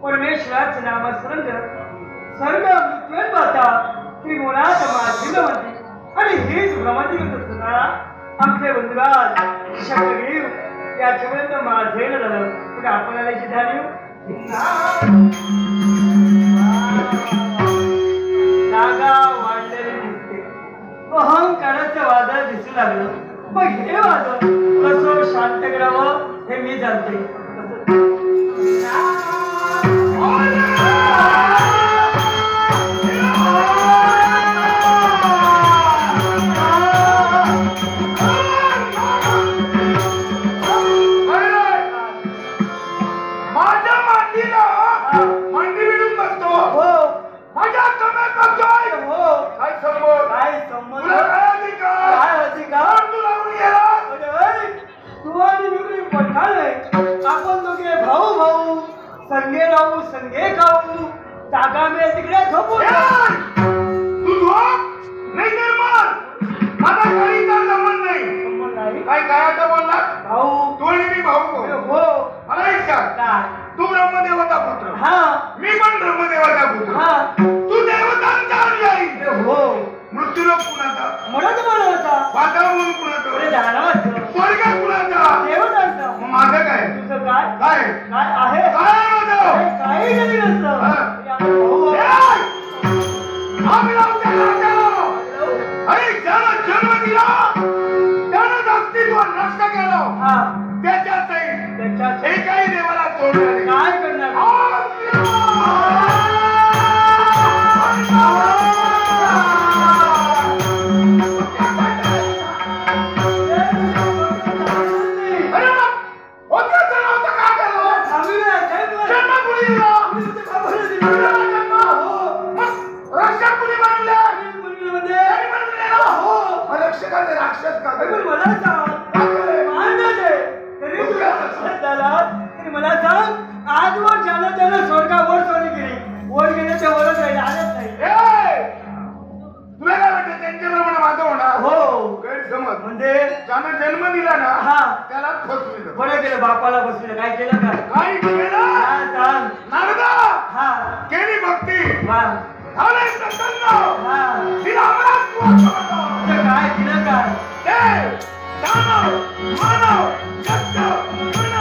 परमेश्वराचं नामस्मरण करत सर्व मृत्यून पाहता त्रिगुणात माझी आणि हेच भ्रमती सुद्धा आमचे बंधुराज शक्तीव याच्यापर्यंत माझे न झालं पण आपल्याला जी धान्य जागा वाढलेली दिसते अहंकाराचं वादळ दिसू लागलं मग हे वादळ कसं शांत करावं हे मी जाणते संगे राहू संगे खाऊ जागा मिळेल तिकडे झोपू तू झोप नाही तर मग माझा काहीचा संबंध नाही काय काय आता बोलला भाऊ तू आणि मी भाऊ हो मला विचार तू ब्रह्मदेवता पुत्र हा मी पण ब्रह्मदेवता पुत्र हा तू देवतांचा अनुयायी हो मृत्यूलोक कुणाचा म्हणत होता वातावरण कुणाचं जाणवत स्वर्ग कुणाचा देवतांचा मग माझं काय तुझं काय काय काय आहे काय होतं काही नाही नसतं अरे ज्याला जन्म दिला त्यानंच अस्तित्व नष्ट केलं त्याच्यात एकही देवाला सोडलं काय करणार राक्षस का मला सांग मला सांग आजवर ज्याला त्याला स्वर्गावर सोडली गेली वर गेल्याच्या वरच राहील आलंच नाही तुला काय वाटतं त्यांच्याप्रमाणे माझं होणार हो गैरसमज म्हणजे ज्यानं जन्म दिला ना हा त्याला फसविलं बरं केलं बापाला बसविलं काय केलं का काय केलं सांग नारदा हा केली भक्ती वा झालंय प्रसन्न हा तिला अमरात काय केलं काय देव दानव मानव यज्ञ गण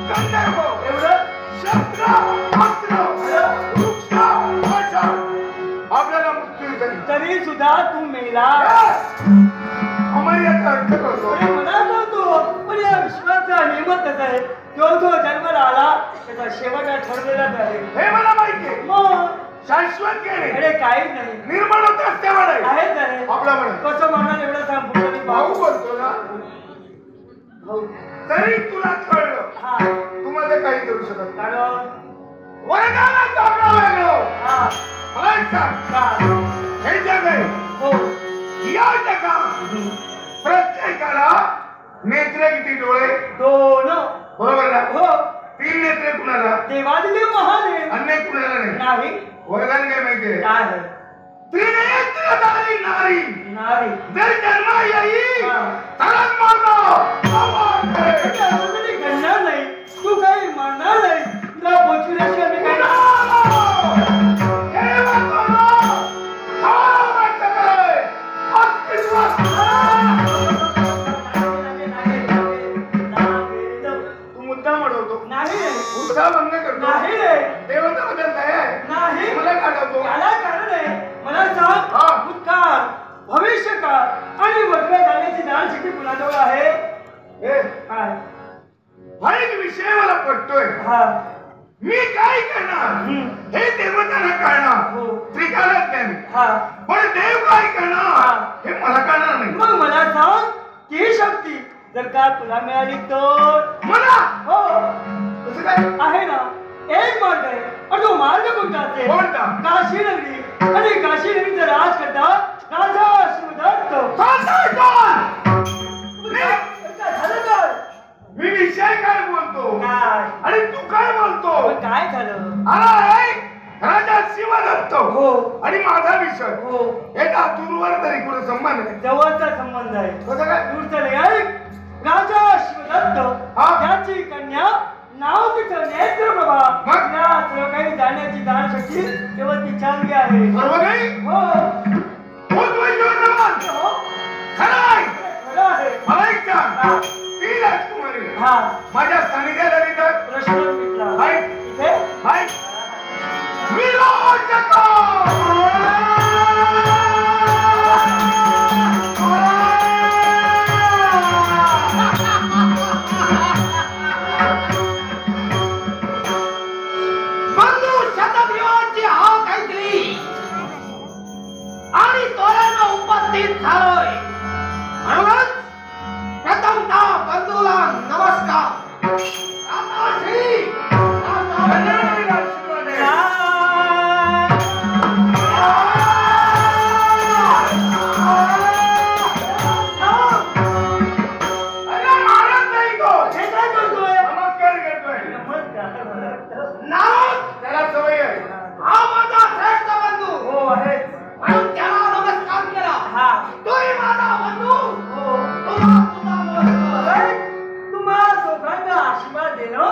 गंधर्व एवढं शस्त्र अस्त्र वृक्ष वचन आपल्याला मृत्यू तरी सुद्धा तू मेला. अमर्याचा अर्थ करतो. अरे मला कळतो, पण या विश्वाचा नियमच तसा आहे. जो जन्माला आला त्याचा शेवट हा ठरलेलाच आहे. हे मला माहिती आहे. मग शाश्वत गेले. अरे काहीच नाही. निर्माण होत असल्यामुळे आहेच आहे. आपला म्हणे कसं म्हणणार एवढं सांग. पुढे भाऊ बोलतो ना, तरी तुला कळलं. हा तू मध्ये काही करू शकत नाही. कारण वर्गाला जागा वेगळं. हा मला एक सांग, का हे जग आहे. हो या जगात प्रत्येकाला नेत्र किती? डोळे 2. बरोबर ना? हो 3 नेत्रे कुणाला? देवादिदेव महादेव. अन्य कुणाला नाही. नाही वर्गाने काय माहितीये? काय आहे? त्रिनेत्रधारी नारी नाही. जर जन्मा येईल हा. तरच मारणार. त्याच्यामध्ये घडणार नाही. तू काही म्हणणार नाही. तुला पोचविल्याशिवाय मी काही तू मुद्दा म्हणतो. नाही उत्साह भंग करतो. नाही रे. देवता बदल नाही मला काढवतो. याला कारण आहे. मला सांग हा. भूतकाळ भविष्यकाळ आणि वडव्या जाण्याची दानशक्ती कुणाजवळ आहे? हे काय? हा एक विषय मला पटतोय. हा मी काय करणार हे देवतांना कळणार. हो त्रिकालात त्यांनी. हा पण देव काय करणार हे मला कळणार नाही. मग मला सांग ती शक्ती जर का तुला मिळाली तर? मला हो कसं काय? आहे ना एक मार्ग आहे. आणि तो मार्ग कोणता असेल? कोणता? काशी नगरी. आणि काशी नगरीचा राज करता राजा शिवदत्त. झालं काय? मी विषय काय बोलतो काय? आणि तू काय बोलतो? पण काय झालं? अरे राजा शिवदत्त हो आणि माझा विषय हो हे दूरवर तरी कुठे संबंध नाही. जवळचा संबंध आहे. कसं काय? दूरचा नाही. ऐक, राजा शिवदत्त हा? त्याची कन्या नाव तिचं नेत्रप्रभा. मग? या सर्व काही जाण्याची दानशक्ती केवळ तिच्या अंगी आहे. सर्व काही हो हो, खरं आहे. खरं आहे. मला एक सांग, ती राजकुमारी हा माझ्या सानिध्यात आली तर प्रश्न मिटला. हाय इथे हाय विरोचक. बंधू शतद्रीवांची हाक ऐकली आणि तोरण उपस्थित झालोय. म्हणूनच प्रथमतः बंधूला नमस्कार. आता श्री अरे महाराज नाही तो. हे काय करतोय? नमस्कार करतोय. नाव त्याला सवय आहे. हा माझा श्रेष्ठ बंधू. हो आहे. म्हणून त्याला नमस्कार केला. हा तोही माझा बंधू. हो तुला सुद्धा नमस्कार. तुम्हाला दोघांना आशीर्वाद देणं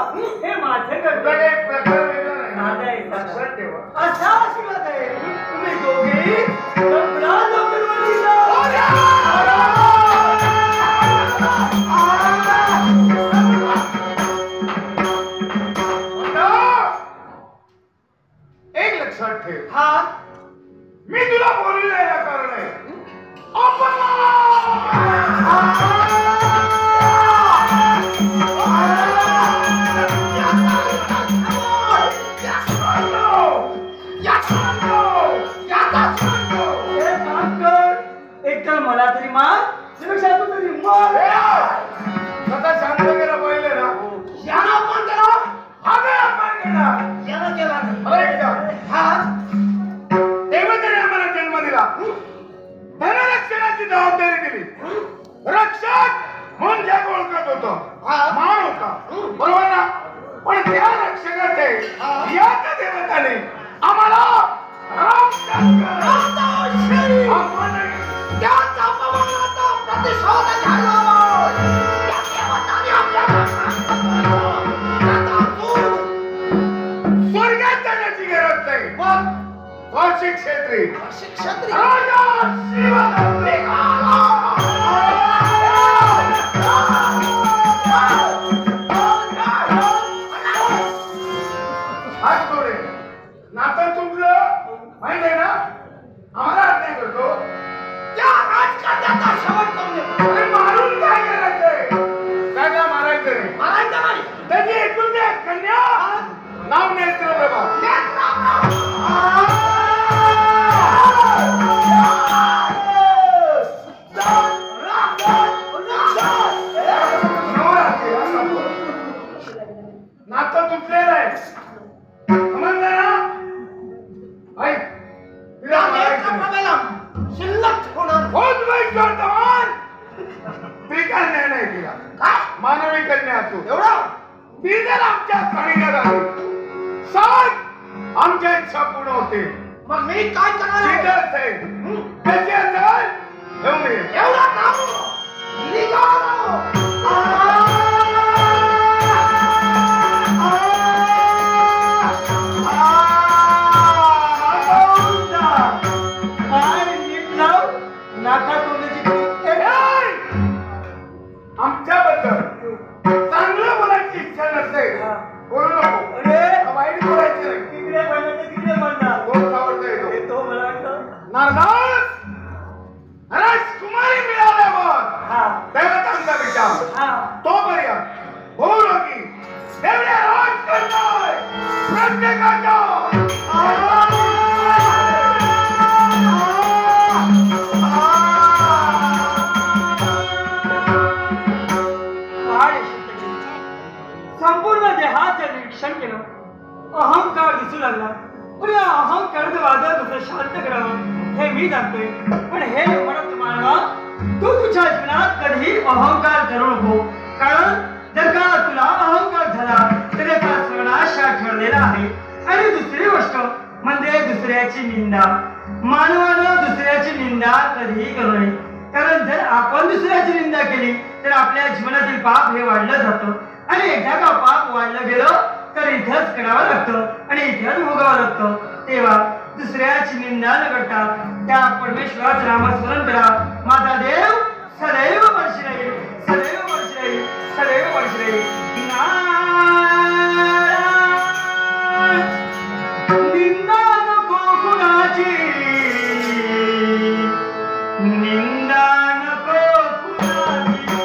हे माझं तुला कर्तव्य. काही प्रकार वेगळा नाही. साधा आहे, साधा. लक्षात ठेवा. असा आशीर्वाद आहे. तुम्ही दोघेही लवकरात लवकर वरती जा. एक लक्षात ठेव, हा मी तुला बोललेला कारण आहे हे काम कर. एकतर मला तरी मार, त्यापेक्षा तू तरी मार. स्वतः शांत केला पाहिजे ना. यानं अपमान केला. हा काय अपमान केला? यानं केला नाही. मला एक सांग, हा देवतेने आम्हाला जन्म दिला, धनरक्षणाची जबाबदारी दिली. रक्षक म्हणून जग ओळखत होतं, मान होता, बरोबर ना? पण त्या रक्षकाचे याच देवताने आम्हाला त्याच अपमानाचा प्रतिशोध घ्यायला त्या देवताने आपल्याला स्वर्गात जाण्याची गरज नाही. मग वार्षिक क्षेत्री क्षत्रिय राजा शिवदत्त हात जोडे. नातं तुटलं माहित आहे ना. आम्हाला आज्ञा करतो प्रभा नातं तुटलेलं आहे समजलं ना ऐक शिल्लक होणार होत वर्तमान ती काय निर्णय दिला काय मानवी कन्या असू एवढा ती जर आमच्या कणीला झाली सात आमच्या इच्छा पूर्ण होते मग मी काय करणार कशी असेल घेऊन ये एवढा काम निघालो आमच्याबद्दल चांगलं बोलायची इच्छा नसते बोलू नको वाईट बोलायची नाही तिकडे म्हणणार कोण आवडता येतो तो मला वाटतं नारदास राजकुमारी मिळाल्यावर हा देवतांचा विचार हा तोपर्यंत बोलू की देवड्या राज करणार प्रत्येकाच्या संपूर्ण देहाचं निरीक्षण केलं अहंकार दिसू लागला पण या अहंकाराचं वादळ कसं शांत करावं हे मी जाणतोय पण हे म्हणत मानवा तू तुझ्या जीवनात कधी अहंकार करू नको कारण जर का तुला अहंकार झाला तर त्याचा सर्वनाश ठरलेला आहे आणि दुसरी गोष्ट म्हणजे दुसऱ्याची निंदा मानवानं दुसऱ्याची निंदा कधीही करू नये कारण जर आपण दुसऱ्याची निंदा केली तर आपल्या जीवनातील पाप हे वाढलं जातं आणि एकदा का पाप वाढलं गेलं तर इथंच करावं लागतं आणि इथंच भोगावं लागतं तेव्हा दुसऱ्याची निंदा न करता त्या परमेश्वराचं नामस्मरण करा माझा देव सदैव वर्षी राहील सदैव वर्षी राहील सदैव वर्षी राहील निंदा नको कुणाची निंदा नको कुणाची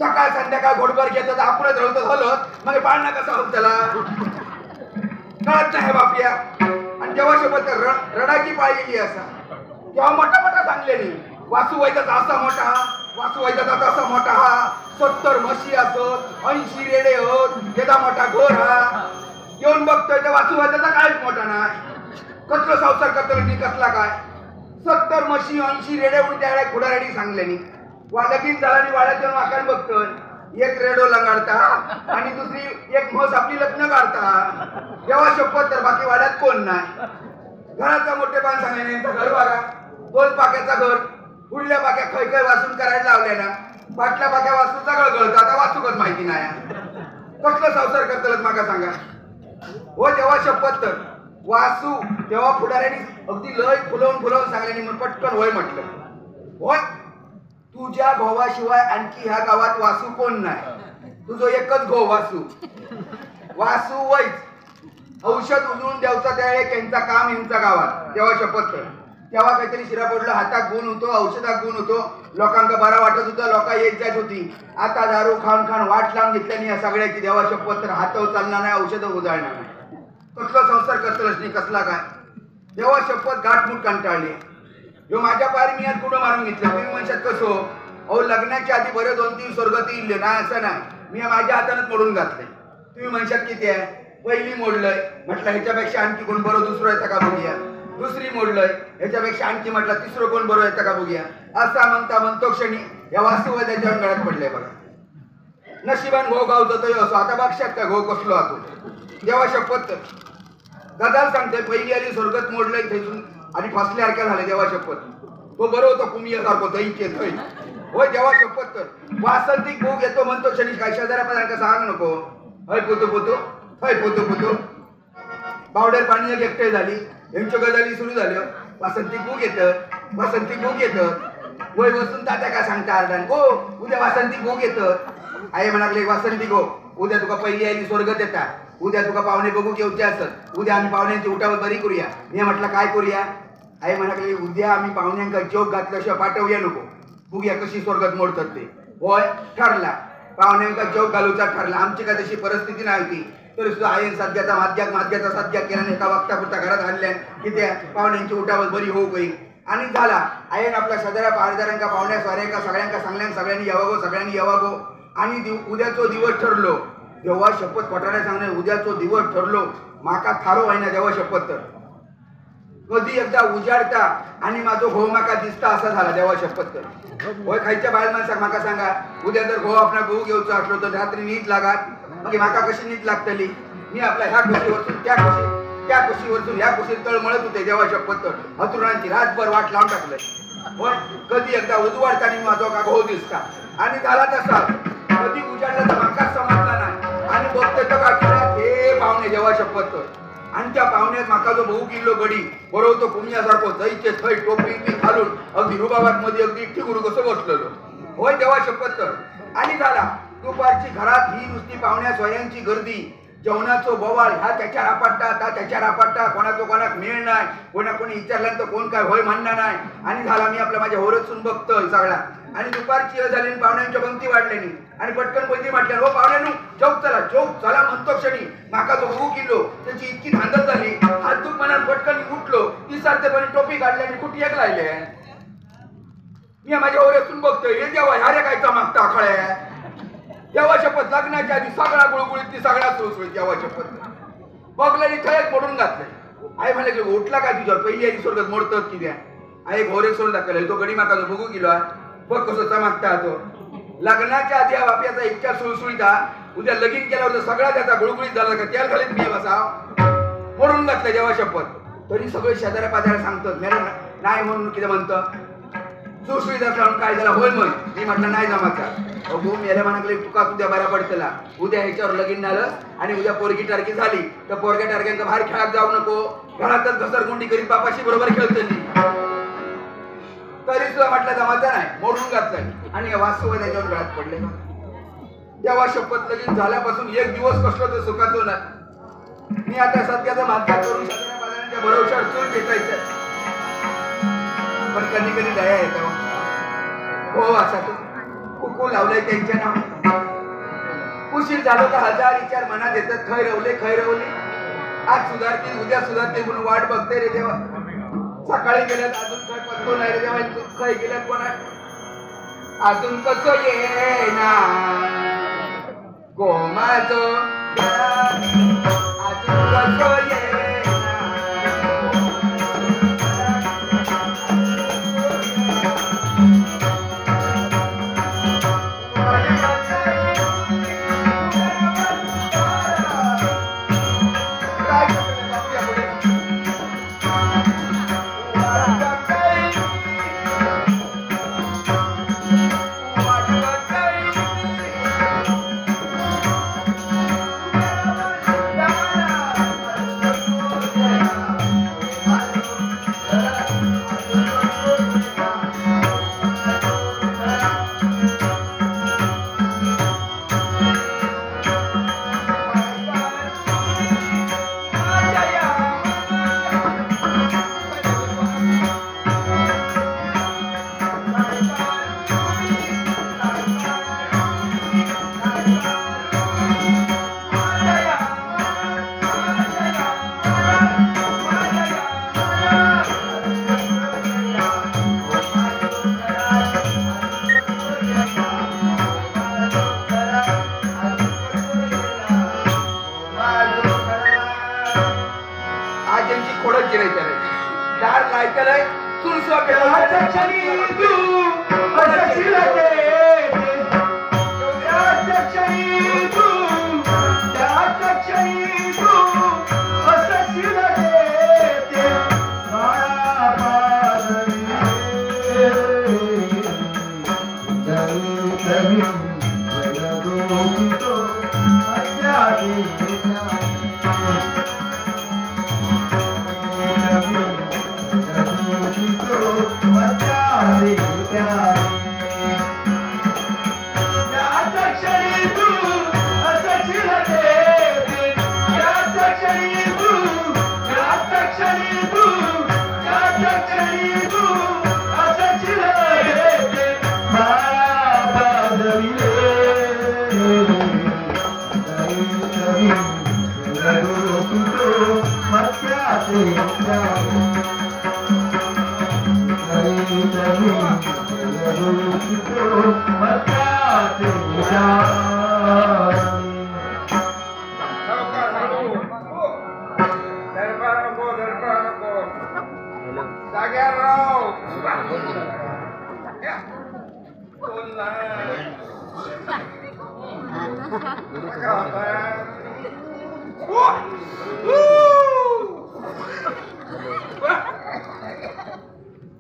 सकाळ संध्याकाळ घोडभर घेतात आपण राहतो झालं मग पाळणा कसा होत त्याला कळत नाही बापिया. आणि जेव्हा शपथ रडाची पाळलेली असा तेव्हा मोठा मोठा सांगलेली वासू वैद्याचा असा मोठा वासू वैद्याचा तसा मोठा हा 70 म्हशी असत 80 रेडे होत त्याचा मोठा घोर हा. येऊन बघतोय तर वासू वैद्याचा काहीच मोठा नाही. कसलं संसार करतो मी कसला काय 70 म्हशी 80 रेडे म्हणून त्यावेळेला खुडारेडी सांगलेली. लगीन झाला आणि वाड्यात जाऊन वाकायला बघतोय एक रेडो लंगाडता आणि दुसरी एक म्हस आपली लग्न काढता. जेव्हा शपथ तर बाकी वाड्यात कोण नाही. घराचा मोठेपण सांगले यांचं घर बघा 2 पाक्याचा घर पुढल्या पाक्या खै खै वासून करायला लावले ना पाटल्या पाक्या वाचून सगळं गळतं. आता वाचूकच माहिती नाही कसलं संसार करतलच माका सांगा. हो जेव्हा शपथ तर वासू तेव्हा पुढाऱ्यांनी अगदी लय फुलवून सांगल्याने मग पटकन होय म्हटलं. होय तुझ्या गोवाशिवाय आणखी ह्या गावात वासू कोण नाही. तुझं एकच गो वासू वासू वैच औषध उजळून द्यायचा त्यावेळे त्यांचा काम यांचा गावात. तेव्हा शपथ कर तेव्हा काहीतरी शिरा पडलं हातात गुण होतो औषधात गुण होतो लोकांना बरा वाटत होतं लोक येत जात होती. आता दारू खाऊन वाट लावून घेतल्याने या सगळ्याची देवा शपथ तर हातावर चालणार नाही औषधं उजाळणार नाही. कसला संसार करतलच नाही कसला काय. देवा शपथ गाठमूट कंटाळली. ह्यो माझ्या पारी मी आज कुठं मारून घेतलं. तुम्ही म्हणशात कसो अहो लग्नाच्या आधी बरे 2-3 स्वर्गती इल्ले नाही असं नाही मी माझ्या हातानच मोडून घातले. तुम्ही म्हणशात किती आहे पहिली मोडलंय म्हटलं ह्याच्यापेक्षा आणखी कोण बरं दुसरं येतं का बघूया. दुसरी मोडलंय ह्याच्यापेक्षा आणखी म्हटलं तिसरं कोण बरं येतं का बघूया. असा म्हणतो क्षणी या वास्तव त्याच्या गळ्यात पडले बघा. नशिबान घो गाव जातोय असो आता बघशात का घो कसलो आतो. देवा शपथ गदाल सांगतोय पहिली आली स्वर्गात मोडलंय थैसून आणि फसल्यासारख्या झाले. देवा शपथ तो बरं होतो कुमियासारखं दैक येतोय. होय देवा शपथ कर वासंतिक भोग येतो म्हणतो क्षणी काय शेजाऱ्या सांग नको. हय पोतो पावडर पाणी एक एकटे झाली यांच्या गजाली सुरू झालं. वासंतिक भोग येतं वय बसून तात्या काय सांगता अर्धान गो उद्या वासंतिक भोग येतं. आई म्हणाले वासंतिक हो उद्या तुका पहिली आली स्वर्गात येतात. उद्या तुका पाहुणे बघू घेऊचे असत. उद्या आम्ही पाहुण्यांची उठावर बरी करूया. मी म्हटलं काय करूया. आई म्हणाले उद्या आम्ही पाहुण्यांका जोग घातल्याशिवाय पाठवूया नको. बघूया कशी स्वर्गात मोडतात ते. होय ठरला पाहुण्यांका जोग घालूचा ठरला. आमची काय तशी परिस्थिती नाही होती तरी सुद्धा आईन साध्याचा माध्याचा साध्या केल्याने एका वक्तापुरता घरात आणल्या की त्या पाहुण्यांची उठावर बरी होऊ गई. आणि झाला आईन आपल्या सदऱ्या पारदारांका पाहुण्या स्वाऱ्यांका सगळ्यांनी यावागो आणि उद्याचो दिवस ठरलो. देवा शपथ पटाने सांगणे उद्याचो दिवस ठरलो माका थारो आहे ना. देवा शपथ तर कधी एकदा उजाडता आणि माझो घो माका दिसता असा झाला. देवा शपथ तर होय खायच्या बाहेर माणसाक माका सांगा उद्या जर घो आपला गहू घेऊचा असलो तर रात्री नीट लागात मग माका कशी नीट लागतली. मी आपल्या ह्या खुशीवरतून त्या खुशीवरतून ह्या खुशीत तळमळत होते. देवा शपथ तर हतुरांची रातभर वाट लावून टाकलंय. होय कधी एकदा उजवाडताना माझा का घो दिसता आणि झाला तसा कधी उजाडला तर माकाच समजला नाही. आणि बघतोय तर का केलं हे पाहुणे देवा शपथ तर आणि त्या पाहुण्यात माका जो बहु किल्लो गडी बरोबर तो कुमियासारखं जैचे थै टोपी घालून अगदी रुबाबात मध्ये अगदी ठिगुरू कसं बसलेलो. होय देवा शपथ तर आणि झाला दुपारची घरात ही नुसती पाहुण्या सोयऱ्यांची गर्दी जेवणाचो बोवाळ ह्या त्याच्यावर आपटता कोणाचो कोणाक मेळ नाही. कोणी विचारल्यानंतर कोण काय होय म्हणणार नाही. आणि झाला मी आपल्या माझ्या होरचून बघतोय सगळा आणि दुपारची वेळ झाली पाहुण्यांच्या पंक्ती वाढलेली आणि पटकन पंक्ती म्हटल्या हो पाहुण्यानु चौक चला म्हणतो क्षणी माका जो बघू किल्लो त्याची इतकी धांदल झाली हात दूध मनात पटकन उठलो विसारतेपणे टोपी काढली आणि कुठी एक लायले. मी माझ्या होरचून बघतोय हे देवा ह्या रे काय चमकता खळ्या. देवा शपथ लग्नाच्या आधी सगळा गुळगुळीत ती सगळा सुळसुळीत. देवा शपथ बघल्याने थयक मोडून घातलंय. आई म्हणाले उठला काय तुझ्यावर पहिली आधी स्वर्गात मोडतात की द्या. आई घोरे सोडून दाखवले तो गडी माका जो बघू गेलो बघ कसं चमकता तो. लग्नाच्या आधी हा बापयाचा इतक्या सुळसुळीता उद्या लगीन केल्यावर सगळा त्याचा गुळगुळीत झाला का त्याला घालीत मी बसा मोडून घातलं. देवा शपथ तरी सगळे शेजाऱ्या पाजाऱ्या सांगतात मेरे नाही म्हणून किती म्हणतं सुळसुळीत असल्यावर काय झाला होय मग मी म्हटलं नाही जमाचा. अगो मेरे म्हणाले तुका उद्या बरा पडतला उद्या ह्याच्यावर लगीन झालं आणि उद्या पोरगी टारकी झाली तर पोरग्या टारक्यांचा बाहेर खेळात जाऊ नको घरातच घसरगुंडी करीत बापाशी बरोबर खेळतली. तरी सुद्धा म्हटलं जमाचा नाही मोडून घातलं आणि वास्तव त्याच्यावर गळ्यात पडले. तेव्हा शपथ लगीन झाल्यापासून एक दिवस कसलं तर सुखाचं ना. मी आता सध्याचा माध्यम करून शेजाऱ्या पाजाऱ्यांच्या भरोश्यावर चूल भेटायचं पण कधी दया येतो. हो असा तू कुकू लावलंय त्यांच्या नाव उशीर झालो का हजार विचार मनात येतात खैरवले आज सुधारतील उद्या सुधारतील म्हणून वाट बघते रे देवा. सकाळी गेल्यात अजून काय पत्तो नाही रे देवा. काही गेल्यात कोणा अजून कसं येना गोमाचो अजून कसं येना.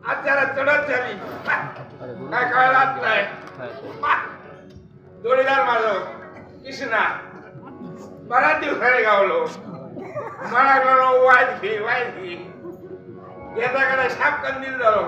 आज जरा चढत झाली काय कळत नाही. जोडीदार माझं कृष्णा बराच दिवसाने गावलो. मला वाईट घे याच्याकडे शाप कंदील झालो.